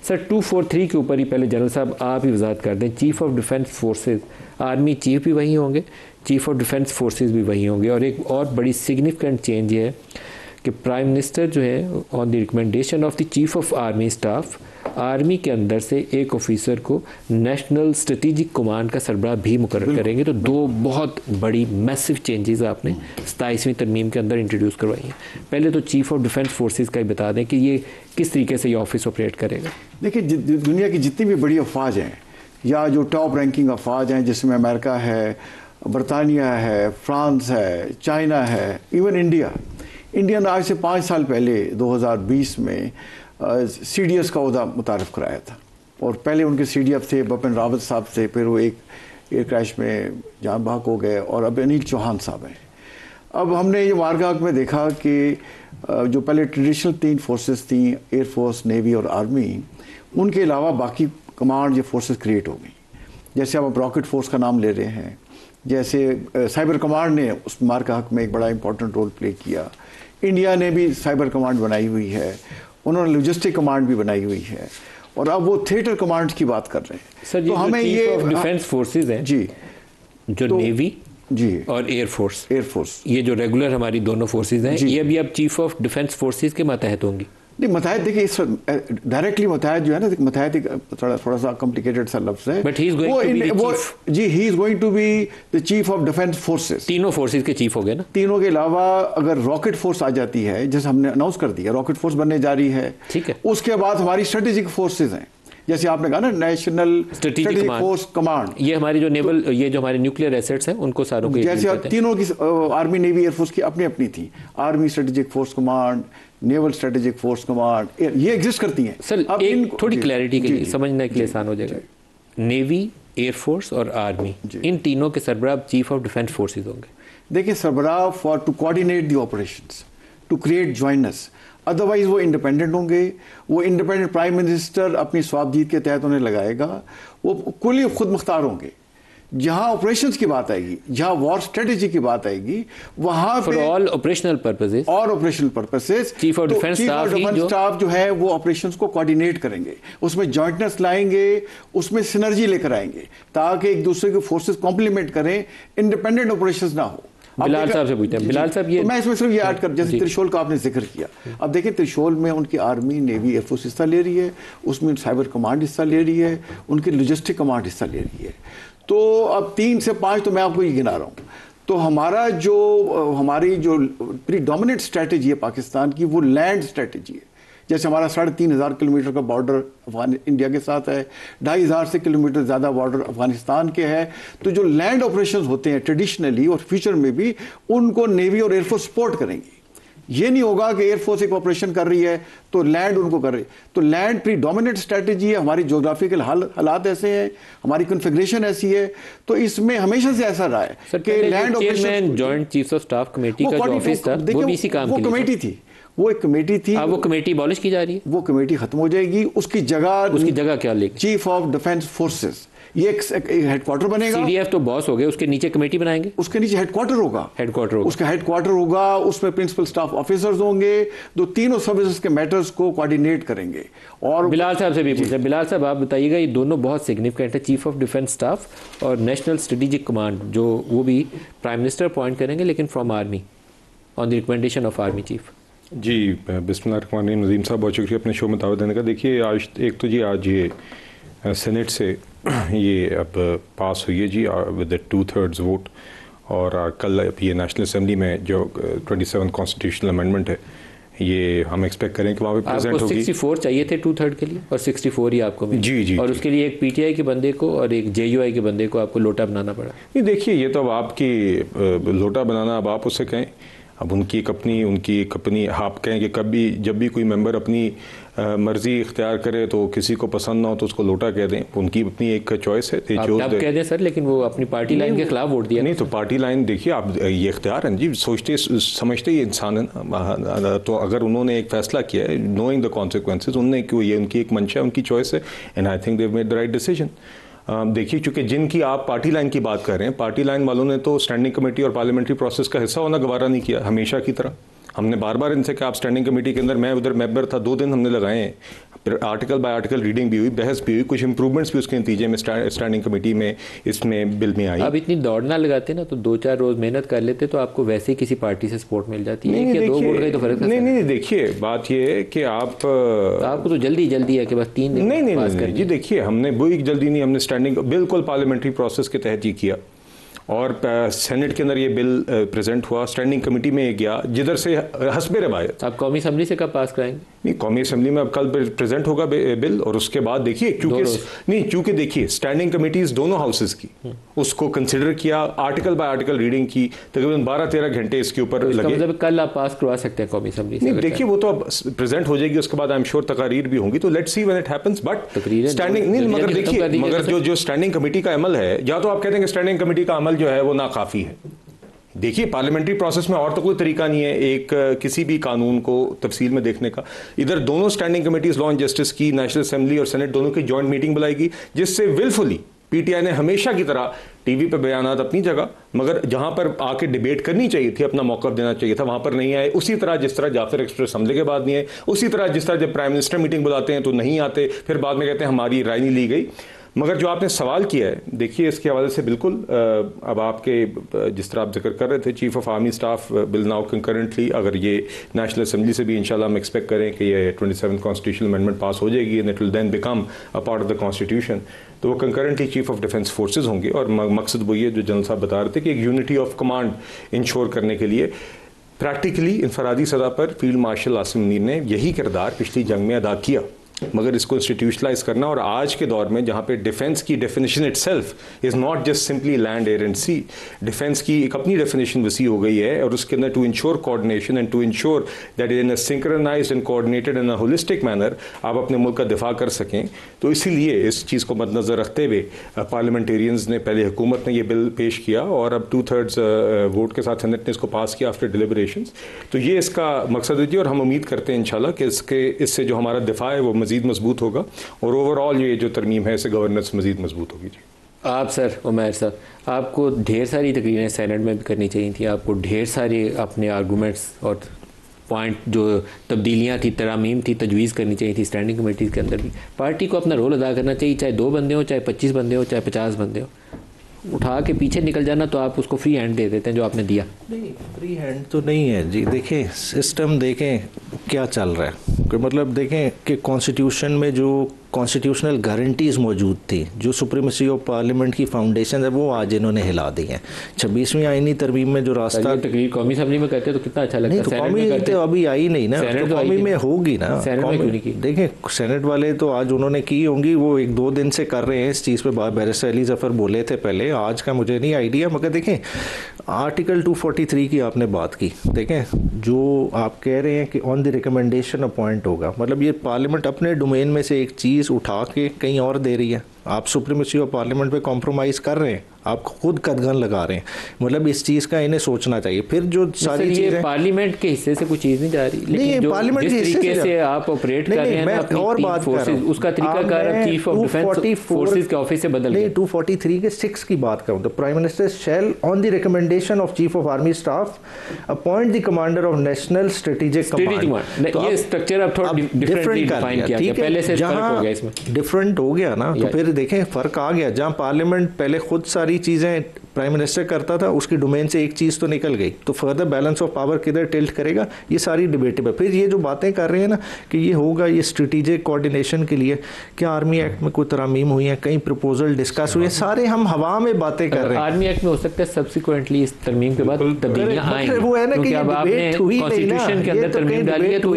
Sir 243 के ऊपर ही पहले जनरल साहब आप ही वजाहत कर दें, chief of defence forces, army chief भी वही होंगे, चीफ ऑफ डिफेंस फोर्सेज भी वही होंगे, और एक और बड़ी सिग्निफिकेंट चेंज ये है कि प्राइम मिनिस्टर जो है on the recommendation of the chief of army staff, army के अंदर से एक ऑफिसर को नेशनल स्ट्रेटेजिक कमांड का सरबराह भी मुकर्रर करेंगे। तो दो बहुत बड़ी मैसिव चेंजेस आपने 27वीं तरमीम के अंदर इंट्रोड्यूस करवाई हैं। पहले तो चीफ ऑफ डिफेंस फोर्सेस का ही बता दें कि ये किस तरीके से ये ऑफिस ऑपरेट करेगा। देखिए, दुनिया की जितनी भी बड़ी अफवाज हैं या जो टॉप रैंकिंग अफवाज हैं, जिसमें अमेरिका है, बरतानिया है, फ्रांस है, चाइना है, इवन इंडिया ने आज से 5 साल पहले 2020 में CDS का ओहदा मुतारफ़ कराया था, और पहले उनके CDF थे बपिन रावत साहब थे, फिर वो एक एयर क्रैश में जान बहक हो गए, और अब अनिल चौहान साहब हैं। अब हमने ये वारगाह में देखा कि जो पहले ट्रेडिशनल 3 फोर्सेस थी, एयरफोर्स, नेवी और आर्मी, उनके अलावा बाकी कमांड ये फोर्सेस क्रिएट हो गई। जैसे अब रॉकेट फोर्स का नाम ले रहे हैं, जैसे साइबर कमांड ने उस वारगाह में एक बड़ा इंपॉर्टेंट रोल प्ले किया। इंडिया ने भी साइबर कमांड बनाई हुई है, उन्होंने लॉजिस्टिक कमांड भी बनाई हुई है, और अब वो थिएटर कमांड की बात कर रहे हैं। सर तो हमें ये डिफेंस फोर्सेज हैं जी, जो तो, नेवी जी और एयरफोर्स, ये जो रेगुलर हमारी दोनों फोर्सेज हैं, ये भी अब चीफ ऑफ डिफेंस फोर्सेज के मातहत होंगी। नहीं, मतहत देखिए, इस डायरेक्टली मतहत जो है ना, मतहत थोड़ा सा कॉम्प्लिकेटेड सा लफ्ज़ है, but he is going to be the chief of defence forces. तीनों फोर्सेस के चीफ हो गए ना। तीनों के अलावा अगर रॉकेट फोर्स आ जाती है, जैसे हमने अनाउंस कर दिया रॉकेट फोर्स बनने जा रही है, ठीक है, उसके बाद हमारी स्ट्रेटेजिक फोर्सेज हैं, जैसे आपने कहा ना नेशनल स्ट्रेटेजिक फोर्स कमांड, ये हमारी जो नेवल, ये जो हमारे न्यूक्लियर एसेट्स हैं उनको सारों को, जैसे तीनों की आर्मी, नेवी, एयरफोर्स की अपनी अपनी थी, army strategic force command, naval strategic force command, ये एग्जिस्ट करती हैं। सर अब एक थोड़ी क्लैरिटी के लिए, समझने के लिए आसान हो जाएगा, नेवी, एयरफोर्स और आर्मी, इन तीनों के सरबराह चीफ ऑफ डिफेंस फोर्सेज होंगे। देखिए, सरबराह for to coordinate the operations, to create jointness, otherwise वो इंडिपेंडेंट होंगे। वो इंडिपेंडेंट प्राइम मिनिस्टर अपनी स्वाबदीद के तहत उन्हें लगाएगा, वो कुल खुद मुख्तार होंगे। जहां ऑपरेशंस की बात आएगी, जहां वॉर स्ट्रेटेजी की बात आएगी, वहां फॉर ऑल ऑपरेशनल पर्पसेस और operational purposes chief of defence staff जो है वो ऑपरेशंस को कोऑर्डिनेट करेंगे, उसमें जॉइंटनेस लाएंगे, उसमें सिनर्जी लेकर आएंगे, ताकि एक दूसरे के फोर्सेस कॉम्प्लीमेंट करें, इंडिपेंडेंट ऑपरेशंस ना हो। बिलाल साहब से पूछते हैं, बिलाल साहब ये तो मैं इसमें सिर्फ ये ऐड कर, जैसे त्रिशूल का आपने जिक्र किया, अब देखिए त्रिशूल में उनकी आर्मी, नेवी, एयरफोर्स हिस्सा ले रही है, उसमें साइबर कमांड हिस्सा ले रही है, उनकी लॉजिस्टिक कमांड हिस्सा ले रही है। तो अब 3 से 5 तो मैं आपको ये गिना रहा हूँ। तो हमारी जो प्रीडोमिनेंट स्ट्रेटेजी है पाकिस्तान की, वो लैंड स्ट्रेटेजी है। जैसे हमारा 3,500 किलोमीटर का बॉर्डर इंडिया के साथ है, 2,500 से किलोमीटर ज़्यादा बॉर्डर अफगानिस्तान के है। तो जो लैंड ऑपरेशंस होते हैं ट्रेडिशनली और फ्यूचर में भी, उनको नेवी और एयरफोर्स सपोर्ट करेंगी। ये नहीं होगा कि एयरफोर्स एक ऑपरेशन कर रही है तो लैंड उनको कर रही है। तो लैंड प्रीडोमिनेंट स्ट्रेटेजी है, हमारी ज्योग्राफिकल हालात ऐसे हैं, हमारी कॉन्फ़िगरेशन ऐसी है, तो इसमें हमेशा से ऐसा रहा है कि land operation. Joint chiefs of staff committee का जो ऑफिस था, वो भी इसी काम के लिए, वो कमेटी थी, वो एक कमेटी थी। वो कमेटी अबॉलिश की जा रही है, वो कमेटी खत्म हो जाएगी, उसकी जगह क्या लेगी? चीफ ऑफ डिफेंस फोर्सेस, ये एक हेडक्वार्टर बनेगा। CDF तो बॉस हो गए, उसके नीचे कमेटी बनाएंगे, उसके नीचे हेडक्वार्टर होगा, उसका हेडक्वार्टर होगा, उसमें प्रिंसिपल स्टाफ ऑफिसर्स होंगे, जो तीनों सर्विसेज के मैटर्स को कोऑर्डिनेट करेंगे। और बिलाल साहब से भी पूछा, बिलाल साहब आप बताइएगा, ये दोनों बहुत सिग्निफिकेंट है, चीफ ऑफ डिफेंस स्टाफ और नेशनल स्ट्रेटेजिक कमांड, जो वो भी प्राइम मिनिस्टर अपॉइंट करेंगे, लेकिन from army, on the recommendation of army chief. जी बिस्मिल्लाहिर्रहमानिर्रहीम। नदीम साहब बहुत शुक्रिया अपने शो में दावत देने का। देखिए आज एक तो जी आज ये सेनेट से ये अब पास हुई है जी विद 2/3 वोट, और कल ये नेशनल असेंबली में जो 27 कॉन्स्टिट्यूशनल अमेंडमेंट है, ये हम एक्सपेक्ट करें कि वहाँ पे प्रेजेंट होगी। 64 चाहिए थे 2/3 के लिए, और 64 ही आपको मिले। जी। और उसके लिए एक PTI के बंदे को और एक JUI के बंदे को आपको लोटा बनाना पड़ा। नहीं देखिए, ये तो अब आपकी लोटा बनाना, अब आप उससे कहें, अब उनकी एक अपनी आप कहें कि कभी जब भी कोई मेंबर अपनी मर्जी इख्तियार करे तो किसी को पसंद ना हो तो उसको लोटा कह दें, उनकी अपनी एक चॉइस है। आप कह दें सर, लेकिन वो अपनी पार्टी लाइन के खिलाफ वोट दिया। नहीं तो पार्टी लाइन देखिए, आप ये इख्तियार है जी, सोचते समझते ही इंसान है ना। तो अगर उन्होंने एक फैसला किया है, नोइंग द कॉन्सिक्वेंसेज, उन्होंने क्यों, ये उनकी एक मंशा, उनकी चॉइस है, and I think they have made the right decision. देखिए, चूंकि जिनकी आप पार्टी लाइन की बात कर रहे हैं, पार्टी लाइन वालों ने तो स्टैंडिंग कमेटी और पार्लियामेंट्री प्रोसेस का हिस्सा होना गवारा नहीं किया, हमेशा की तरह। हमने बार बार इनसे कहा, आप स्टैंडिंग कमेटी के अंदर, मैं उधर मेंबर था, 2 दिन हमने लगाए हैं, फिर आर्टिकल बाय आर्टिकल रीडिंग भी हुई, बहस भी हुई, कुछ इंप्रूवमेंट्स भी उसके नतीजे में स्टैंडिंग कमेटी में इसमें बिल में आई। अब इतनी दौड़ना लगाते ना तो 2-4 रोज मेहनत कर लेते तो आपको वैसे ही किसी पार्टी से सपोर्ट मिल जाती है। क्या 2 वोट का तो फर्क नहीं, देखिए बात ये है कि आपको तो जल्दी है कि बस 3 दिन नहीं जी, देखिए हमने वो जल्दी नहीं, हमने स्टैंडिंग बिल्कुल पार्लियामेंट्री प्रोसेस के तहत ही किया और सेनेट के अंदर ये बिल प्रेजेंट हुआ, स्टैंडिंग कमेटी में गया, जिधर से हस्बे रवायत। आप कौमी असम्बली से कब पास कराएंगे? नहीं, कौमी असम्बली में अब कल प्रेजेंट होगा बिल और उसके बाद देखिए, क्योंकि देखिए स्टैंडिंग कमेटीज दोनों हाउसेस की उसको कंसिडर किया, आर्टिकल बाय आर्टिकल रीडिंग की, तकरीबन 12-13 घंटे इसके ऊपर लगे। मतलब कल आप पास करवा सकते हैं कौमी असम्बली से? देखिए वो तो अब प्रेजेंट हो जाएगी, उसके बाद आई एम श्योर तकारीर भी होंगी, तो let's see when it happens. But standing नहीं, मगर देखिए, मगर जो स्टैंडिंग कमेटी का अमल है, या तो आप कहते हैं कि स्टैंडिंग कमेटी का अमल जो है वो नाकाफी है। देखिए पार्लियामेंट्री प्रोसेस में और तो कोई तरीका नहीं है एक किसी भी कानून को तफसील में देखने का। इधर दोनों standing committees, law and justice की, नेशनल असेंबली और सेनेट दोनों की जॉइंट मीटिंग बुलाएगी, जिससे विलफुली पीटीआई ने हमेशा की तरह टीवी पे बयानात अपनी जगह, मगर जहां पर आके डिबेट करनी चाहिए थी, अपना मौका देना चाहिए था, वहां पर नहीं आए। उसी तरह जिस तरह जाफर एक्सप्रेस हमले के बाद नहीं आए, उसी तरह जिस तरह जब प्राइम मिनिस्टर मीटिंग बुलाते हैं तो नहीं आते, फिर बाद में कहते हैं हमारी राय नहीं ली गई। मगर जो आपने सवाल किया है, देखिए इसके हवाले से बिल्कुल अब आपके जिस तरह आप जिक्र कर रहे थे, chief of army staff bill now concurrently, अगर ये नेशनल असेंबली से भी इंशाल्लाह हम एक्सपेक्ट करें कि ये 27 कॉन्स्टिट्यूशनल अमेंडमेंट पास हो जाएगी and it will then become a part of the constitution, तो वो concurrently chief of defence forces होंगे। और मकसद वो ये जो जनरल साहब बता रहे थे कि एक यूनिटी ऑफ कमांड इंश्योर करने के लिए प्रैक्टिकली इंफरादी सतह पर फील्ड मार्शल आसिम मुनीर ने यही किरदार पिछली जंग में अदा किया, मगर इसको इंस्टीट्यूशनलाइज करना। और आज के दौर में जहाँ पे डिफेंस की definition itself is not just simply land, air and sea, defence की एक अपनी डेफिनेशन वसी हो गई है और उसके अंदर to ensure coordination and to ensure that in a synchronised and coordinated in a holistic manner आप अपने मुल्क का दिफा कर सकें। तो इसीलिए इस चीज़ को मद्देनज़र रखते हुए पार्लियामेंटेरियंस ने, पहले हुकूमत ने यह बिल पेश किया और अब 2/3 वोट के साथ सेनेट ने इसको पास किया आफ्टर डिलिबरेशंस। तो ये इसका मकसद है जी, और हम उम्मीद करते हैं इंशाल्लाह कि इससे जो हमारा दिफा है वो मजीद मजबूत होगा और ओवरऑल ये जो तरमीम है इससे गवर्नेंस मजीद मजबूत होगी। जी आप सर, उमैर साहब, आपको ढेर सारी तकरीरें सेनेट में भी करनी चाहिए थी, आपको ढेर सारे अपने आर्गूमेंट्स और पॉइंट जो तब्दीलियाँ थी, तरामीम थी, तजवीज़ करनी चाहिए थी स्टैंडिंग कमेटीज़ के अंदर भी। पार्टी को अपना रोल अदा करना चाहिए, चाहे 2 बंदे हो, चाहे 25 बंदे हो, चाहे 50 बंदे हो। उठा के पीछे निकल जाना तो आप उसको फ्री हैंड दे देते हैं जो आपने दिया। नहीं, फ्री हैंड तो नहीं है जी। देखें सिस्टम, देखें क्या चल रहा है, मतलब देखें कि कॉन्स्टिट्यूशन में जो कॉन्स्टिट्यूशनल गारंटीज़ मौजूद थी, जो सुप्रीमेसी ऑफ पार्लियामेंट की फाउंडेशन है, वो आज इन्होंने हिला दी हैं। 26वीं आइनी तरमीम में जो रास्ता तकरीर कौमी असम्बली में करते तो कितना अच्छा लगता है। तो कौमी तो अभी आई नहीं ना, तो कौमी में होगी ना। देखें सेनेट वाले तो आज उन्होंने की होंगी, वो 1-2 दिन से कर रहे हैं इस चीज़ पे। बैरिस्टर अली जफ़र बोले थे पहले, आज का मुझे नहीं आइडिया। मगर देखें आर्टिकल 243 की आपने बात की, देखें जो आप कह रहे हैं कि ऑन द रिकमेंडेशन अपॉइंट होगा, मतलब ये पार्लियामेंट अपने डोमेन में से एक चीज़ उठा के कहीं और दे रही है। आप सुप्रीमेसी ऑफ पार्लियामेंट पे कॉम्प्रोमाइज़ कर रहे हैं, आप खुद कदगन लगा रहे हैं। मतलब इस चीज़ का इन्हें सोचना चाहिए। फिर जो सारी चीज़ें पार्लियामेंट के हिस्से से कोई चीज़ नहीं जा रही, लेकिन जो पार्लियामेंट के हिस्से से आप ऑपरेट कर रहे हैं ना, और बात कर रहा हूं, उसका तरीकाकार चीफ ऑफ डिफेंस फोर्सेस के ऑफिस से बदल गया। 243 के 6 की बात करूं तो prime minister shall on the recommendation of chief of army staff appoint the commander of national strategic command. ये स्ट्रक्चर अब थोड़ा डिफरेंटली डिफाइन किया गया, पहले से फर्क हो गया इसमें, डिफरेंट हो गया ना। तो फिर देखें फर्क आ गया, जहां पार्लियामेंट पहले खुद सारी चीजें प्राइम मिनिस्टर करता था, उसकी डोमेन से एक चीज़ तो निकल गई, तो फर्दर बैलेंस ऑफ पावर किधर टिल्ट करेगा, ये सारी डिबेटेबल। फिर ये जो बातें कर रहे हैं ना कि ये होगा, ये स्ट्रेटेजिक कोऑर्डिनेशन के लिए क्या आर्मी एक्ट में कोई तरामीम हुई है, कई प्रपोजल डिस्कस हुए, सारे हम हवा में बातें कर रहे हैं। आर्मी एक्ट में हो सकता है सब्सिक्वेंटली इस तरमीम के बाद तब्दीलियां आएंगी, वो है ना कि अब आपने कॉन्स्टिट्यूशन के अंदर तरमीम डाली है तो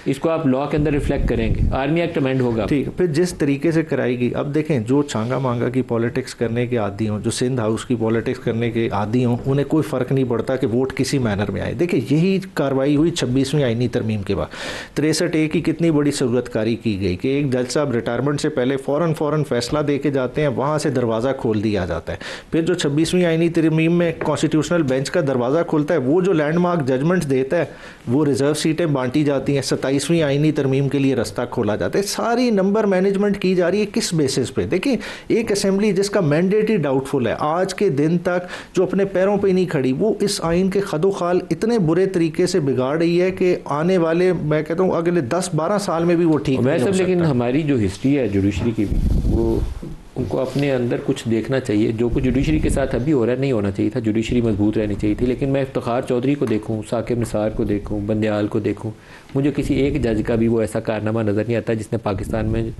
इसको आप लॉ के अंदर रिफ्लेक्ट करेंगे, आर्मी एक्ट अमेंड होगा। ठीक, फिर जिस तरीके से कराएगी। अब देखें जो छांगा मांगा की पॉलिटिक्स करने के आदी हों, जो सिंध हाउस की पॉलिटिक्स करने के आदी हों, उन्हें कोई फ़र्क नहीं पड़ता कि वोट किसी मैनर में आए। देखिए यही कार्रवाई हुई 26वीं आईनी तरमीम के बाद। 63A की कितनी बड़ी सूरतकारी की गई कि एक जज साहब रिटायरमेंट से पहले फ़ौरन फैसला दे के जाते हैं, वहाँ से दरवाज़ा खोल दिया जाता है। फिर जो 26वीं आईनी तरमीम में कॉन्स्टिट्यूशनल बेंच का दरवाज़ा खुलता है, वो जो लैंडमार्क जजमेंट देता है, वो रिजर्व सीटें बांटी जाती हैं, 27वीं आईनी तरमीम के लिए रास्ता खोला जाता है। सारी नंबर मैनेजमेंट की जा रही है किस बेसिस पे? देखिए एक असेंबली जिसका मैंडेट ही डाउटफुल है, आज के दिन तक जो अपने पैरों पे नहीं खड़ी, वो इस आइन के खदोखाल इतने बुरे तरीके से बिगाड़ रही है कि आने वाले, मैं कहता हूँ अगले 10-12 साल में भी वो ठीक नहीं हो सकता। लेकिन हमारी जो हिस्ट्री है जुडिशरी की भी, वो उनको अपने अंदर कुछ देखना चाहिए। जो कुछ जुडिशरी के साथ अभी हो रहा है नहीं होना चाहिए था, जुडिशरी मजबूत रहनी चाहिए थी। लेकिन मैं इफ्तिखार चौधरी को देखूं, साकिब निसार को देखूं, बंदयाल को देखूं, मुझे किसी एक जज का भी वो ऐसा कारनामा नज़र नहीं आता जिसने पाकिस्तान में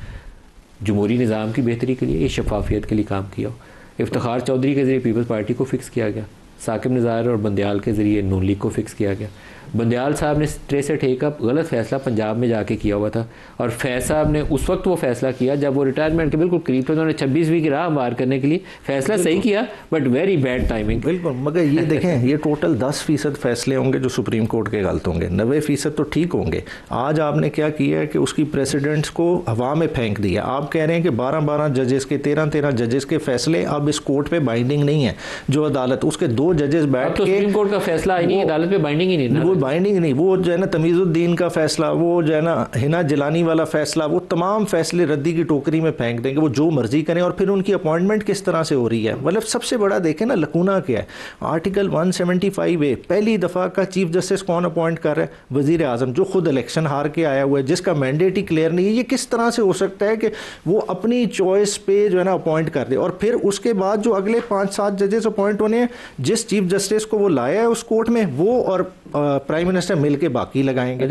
जमहूरी निज़ाम की बेहतरी के लिए, शफाफियत के लिए काम किया हो। इफ्तिखार चौधरी के ज़रिए पीपल्स पार्टी को फिक्स किया गया, साकिब निसार और बंदयाल के ज़रिए नून लीग को फिक्स किया गया। बंदयाल साहब ने ट्रेस से टेकअप गलत फैसला पंजाब में जाके किया हुआ था, और फैज साहब ने उस वक्त वो फैसला किया जब वो रिटायरमेंट के बिल्कुल करीब थे। उन्होंने 26वीं की राह मार करने के लिए फैसला सही किया, बट वेरी बैड टाइमिंग। बिल्कुल, मगर ये देखें ये टोटल 10% फैसले होंगे जो सुप्रीम कोर्ट के गलत होंगे, 90% तो ठीक होंगे। आज आपने क्या किया है कि उसकी प्रेसिडेंट्स को हवा में फेंक दिया। आप कह रहे हैं कि 12-12 जजेस के, 13-13 जजेस के फैसले अब इस कोर्ट पे बाइंडिंग नहीं है। जो अदालत, उसके 2 जजेस बैठ के, सुप्रीम कोर्ट का फैसला ही नहीं, अदालत पे बाइंडिंग ही नहीं, वो बाइंडिंग नहीं, वो जो है ना तमीज़ुद्दीन का फैसला, वो जो है ना हिना जिलानी वाला फैसला, वो तमाम फैसले रद्दी की टोकरी में फेंक देंगे, वो जो मर्जी करें। और फिर उनकी अपॉइंटमेंट किस तरह से हो रही है, मतलब सबसे बड़ा देखें ना लकूना क्या है। आर्टिकल 175A, पहली दफ़ा का चीफ जस्टिस कौन अपॉइंट कर रहा है? वज़ीर आज़म, जो खुद इलेक्शन हार के आया हुआ है, जिसका मैंडेट ही क्लियर नहीं है। ये किस तरह से हो सकता है कि वो अपनी चॉइस पे जो है ना अपॉइंट कर दे, और फिर उसके बाद जो अगले 5-7 जजेस अपॉइंट होने हैं, जिस चीफ जस्टिस को वो लाया है उस कोर्ट में, वो और प्राइम मिनिस्टर मिल के बाकी लगाएंगे।